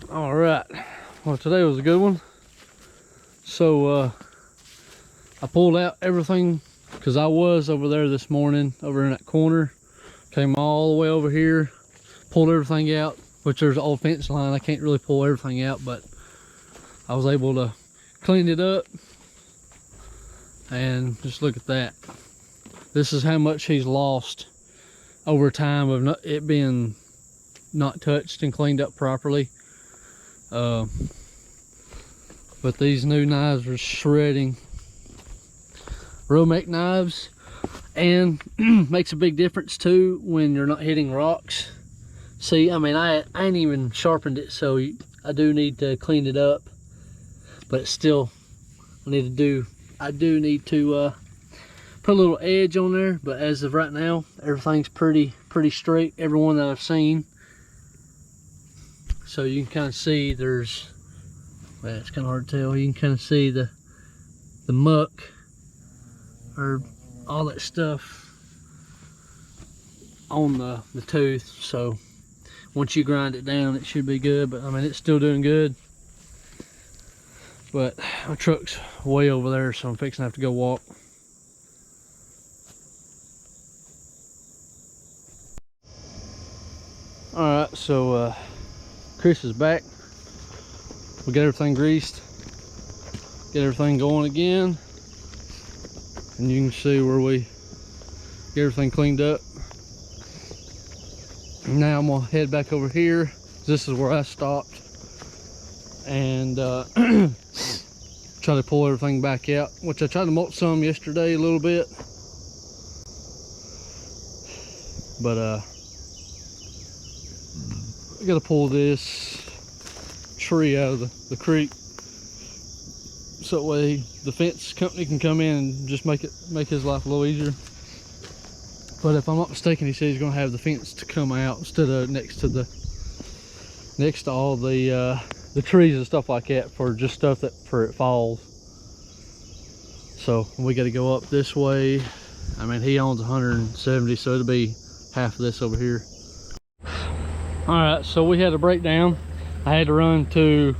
All right, well, today was a good one. So I pulled out everything because I was over there this morning over in that corner, came all the way over here, pulled everything out, which there's an old fence line. I can't really pull everything out, but I was able to clean it up. And just look at that. This is how much he's lost over time of it being not touched and cleaned up properly. But these new knives are shredding. Romex knives, and makes a big difference too when you're not hitting rocks. See, I mean, I ain't even sharpened it, so I do need to clean it up. But it's still, I do need to put a little edge on there. But as of right now, everything's pretty straight. Every one that I've seen. So you can kind of see there's, well, it's kind of hard to tell. You can kind of see the muck or all that stuff on the tooth. So once you grind it down, it should be good. But I mean, it's still doing good. But my truck's way over there, so I'm fixing to have to go walk. All right, so Chris is back. We got everything greased, get everything going again, and you can see where we get everything cleaned up. Now I'm gonna head back over here. This is where I stopped, and try to pull everything back out, which I tried to mulch some yesterday a little bit, but I gotta pull this tree out of the creek, so that way the fence company can come in and just make his life a little easier. But if I'm not mistaken, he said he's gonna have the fence to come out instead of next to all the trees and stuff like that, for just stuff that it falls. So we got to go up this way. I mean, he owns 170, so it'll be half of this over here. All right, so we had a breakdown. I had to run to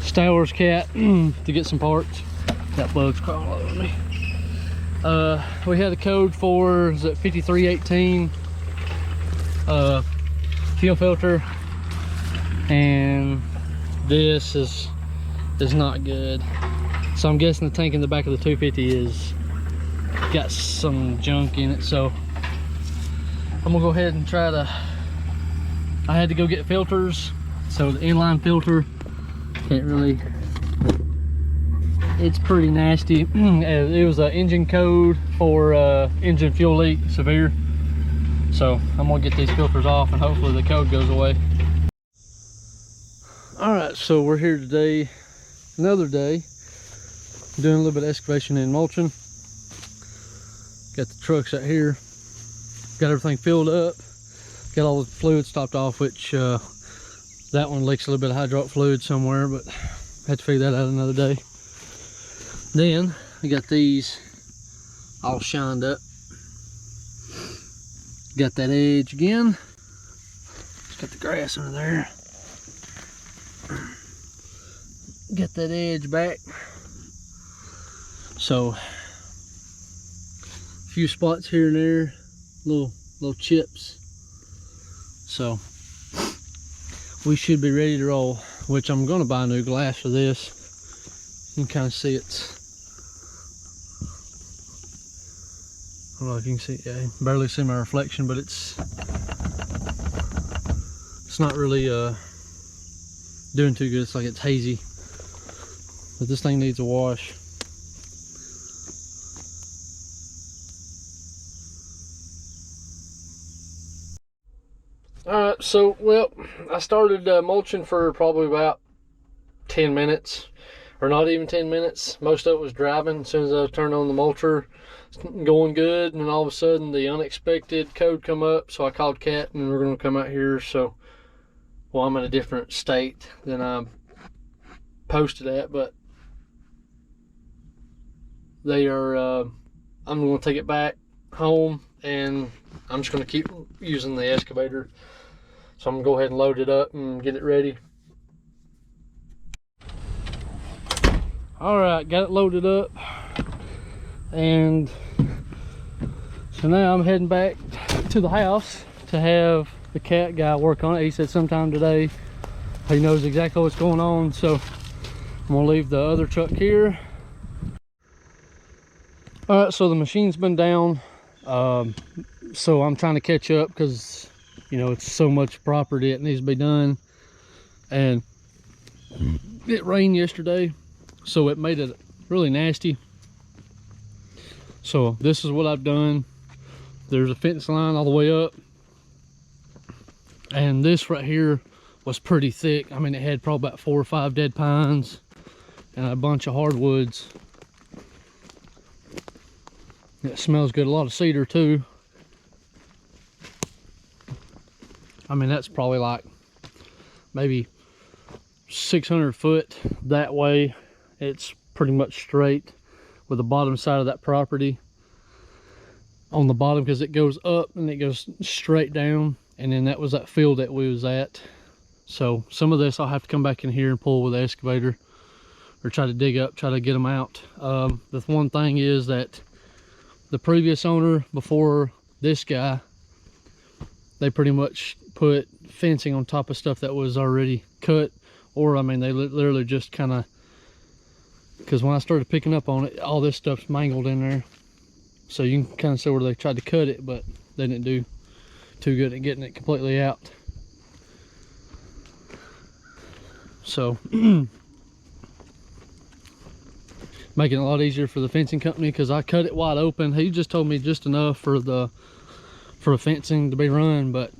Stower's Cat to get some parts. Got bugs crawling all over me. We had a code for, is it 5318 fuel filter, and this is not good. So I'm guessing the tank in the back of the 250 is got some junk in it. So I'm gonna go ahead and try to, I had to go get filters. So the inline filter, can't really, it's pretty nasty. It was an engine code for engine fuel leak severe. So I'm gonna get these filters off and hopefully the code goes away. All right, so we're here today, another day, doing a little bit of excavation and mulching. Got the trucks out here, got everything filled up, got all the fluids topped off, which that one leaks a little bit of hydraulic fluid somewhere, but I had to figure that out another day. Then we got these all shined up. Got that edge again. Just got the grass under there. Get that edge back. So a few spots here and there, little chips. So we should be ready to roll, which I'm going to buy new glass for this. You can kind of see it's, I don't know if you can see, yeah, you can barely see my reflection, but it's not really doing too good. It's like it's hazy, but this thing needs a wash. Alright, so, well, I started mulching for probably about 10 minutes, or not even 10 minutes. Most of it was driving. As soon as I turned on the mulcher, it's going good, and then all of a sudden the unexpected code come up, so I called Cat, and we're going to come out here. So, well, I'm in a different state than I posted at, but they are, I'm going to take it back home, and I'm just going to keep using the excavator. So I'm going to go ahead and load it up and get it ready. All right, got it loaded up, and so now I'm heading back to the house to have the cat guy work on it. He said sometime today. He knows exactly what's going on, so I'm gonna leave the other truck here. All right, so the machine's been down, so I'm trying to catch up because, you know, it's so much property it needs to be done, and it rained yesterday, so it made it really nasty. So this is what I've done. There's a fence line all the way up, and this right here was pretty thick. I mean, it had probably about 4 or 5 dead pines and a bunch of hardwoods. It smells good. A lot of cedar too. I mean, that's probably like maybe 600 foot that way. It's pretty much straight with the bottom side of that property on the bottom, because it goes up and it goes straight down, and then that was that field that we was at. So some of this I'll have to come back in here and pull with the excavator, or try to dig up, try to get them out. The one thing is that the previous owner before this guy, they pretty much put fencing on top of stuff that was already cut, or I mean, they literally just kind of, because when I started picking up on it, all this stuff's mangled in there. So you can kind of see where they tried to cut it, but they didn't do too good at getting it completely out. So making it a lot easier for the fencing company, because I cut it wide open. He just told me just enough for the fencing to be run, but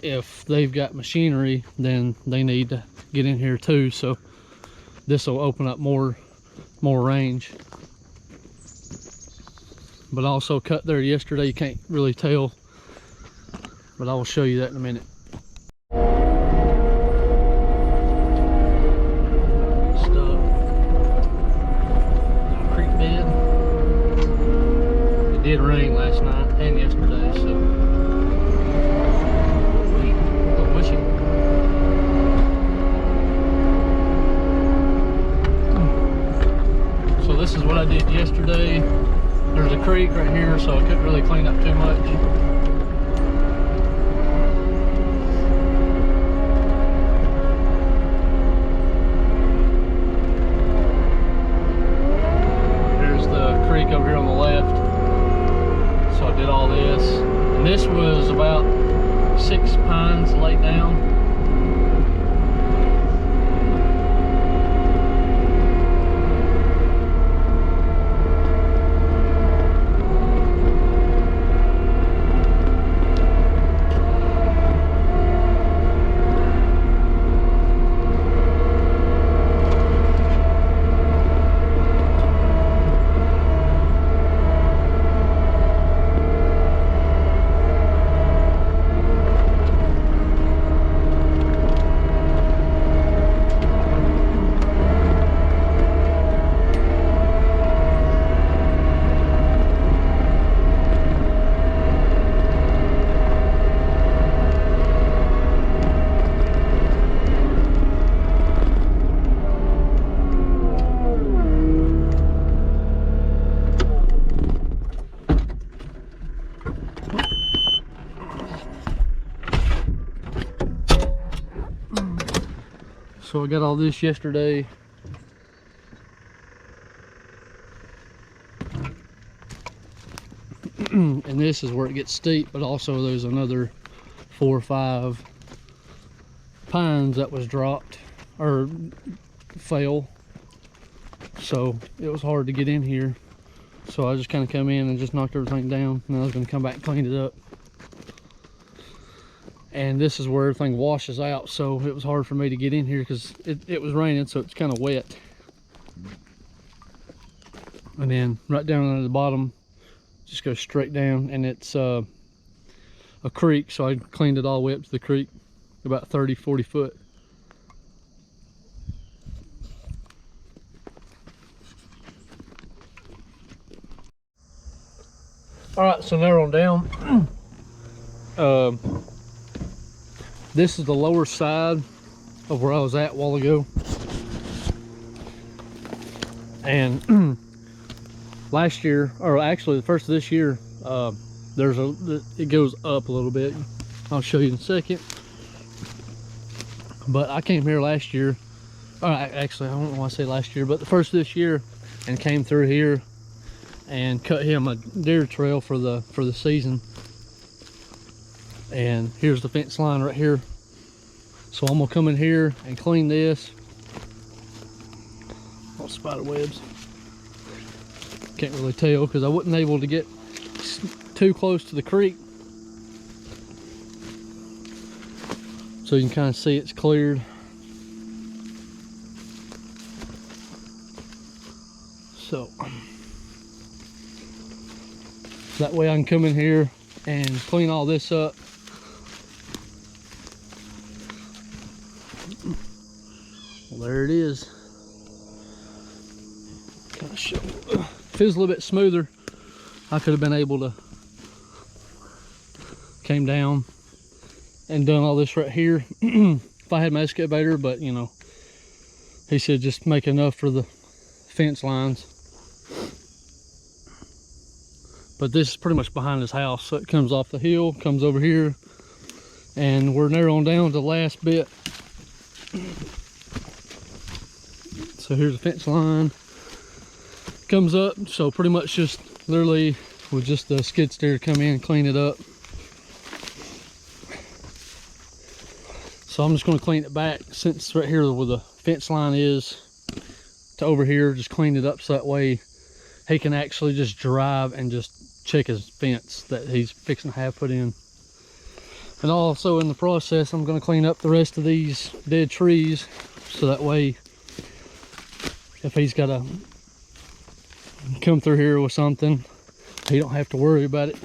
if they've got machinery, then they need to get in here too. So this will open up more range. But I also cut there yesterday. You can't really tell, but I will show you that in a minute. It did rain last night and yesterday, so we go wishing. So this is what I did yesterday. There's a creek right here, so I couldn't really clean up too much. Creek over here on the left, so I did all this, and this was about 6 pines laid down. So I got all this yesterday. And this is where it gets steep, but also there's another 4 or 5 pines that was dropped or fell. So it was hard to get in here. So I just kind of come in and just knocked everything down, and I was going to come back and clean it up. And this is where everything washes out, so it was hard for me to get in here because it was raining, so it's kind of wet. And then right down at the bottom, just goes straight down, and it's a creek, so I cleaned it all the way up to the creek, about 30-40 foot. All right, so now we're on down. This is the lower side of where I was at a while ago. And last year, or actually the first of this year, it goes up a little bit. I'll show you in a second. But I came here last year, or actually I don't know why I say last year, but the first of this year, and came through here and cut him a deer trail for the season. And here's the fence line right here. So I'm gonna come in here and clean this. Oh, spider webs. Can't really tell because I wasn't able to get too close to the creek. So you can kind of see it's cleared. So that way I can come in here and clean all this up. Well, there it is. Kind of show. If it was a little bit smoother, I could have been able to came down and done all this right here if I had my excavator, but you know, he said just make enough for the fence lines. But this is pretty much behind his house, so it comes off the hill, comes over here, and we're narrowing down to the last bit. So here's the fence line, comes up, so pretty much just literally with just the skid steer to come in and clean it up. So I'm just going to clean it back, since right here where the fence line is to over here, just clean it up so that way he can actually just drive and just check his fence that he's fixing to have put in. And also in the process, I'm going to clean up the rest of these dead trees so that way if he's got to come through here with something, he don't have to worry about it.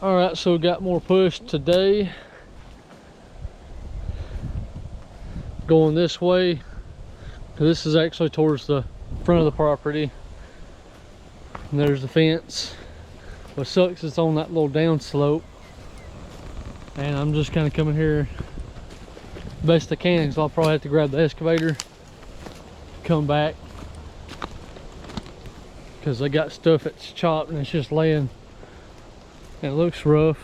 Alright, so we got more push today. Going this way. This is actually towards the front of the property. And there's the fence. What sucks is it's on that little down slope. And I'm just kind of coming here best I can, so I'll probably have to grab the excavator, come back, because they got stuff that's chopped and it's just laying. It looks rough,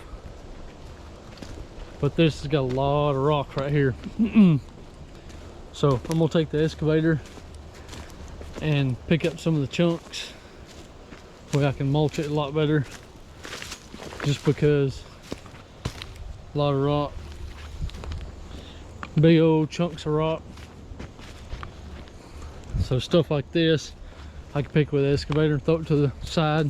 but this has got a lot of rock right here. So I'm gonna take the excavator and pick up some of the chunks where I can mulch it a lot better, just because a lot of rock, big old chunks of rock. So stuff like this I can pick with the excavator and throw it to the side.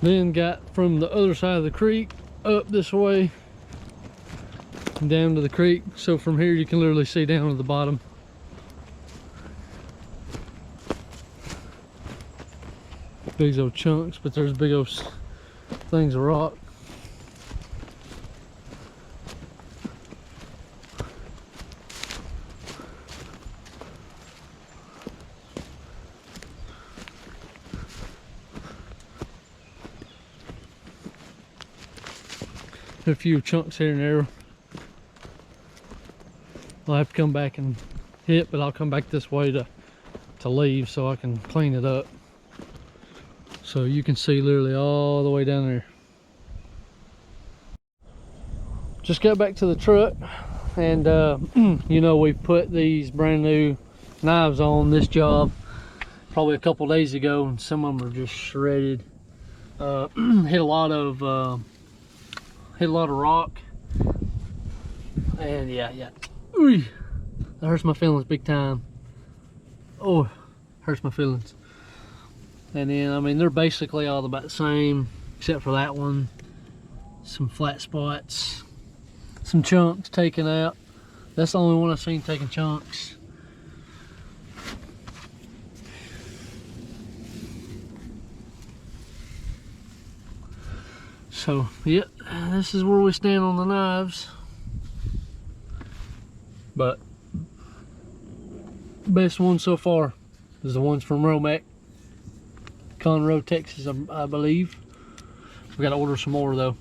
Then got from the other side of the creek up this way down to the creek. So from here you can literally see down to the bottom. Big old chunks, but there's big old things of rock. A few chunks here and there I'll have to come back and hit, but I'll come back this way to leave so I can clean it up. So you can see literally all the way down there. Just got back to the truck, and you know, we put these brand new knives on this job probably a couple days ago, and some of them are just shredded. Hit a lot of rock, and yeah. Ooh, that hurts my feelings big time. Oh, hurts my feelings. And then, I mean, they're basically all about the same, except for that one. Some flat spots, some chunks taken out. That's the only one I've seen taking chunks. So, yep, this is where we stand on the knives. But best one so far is the ones from Romac, Conroe, Texas, I believe. We got to order some more though.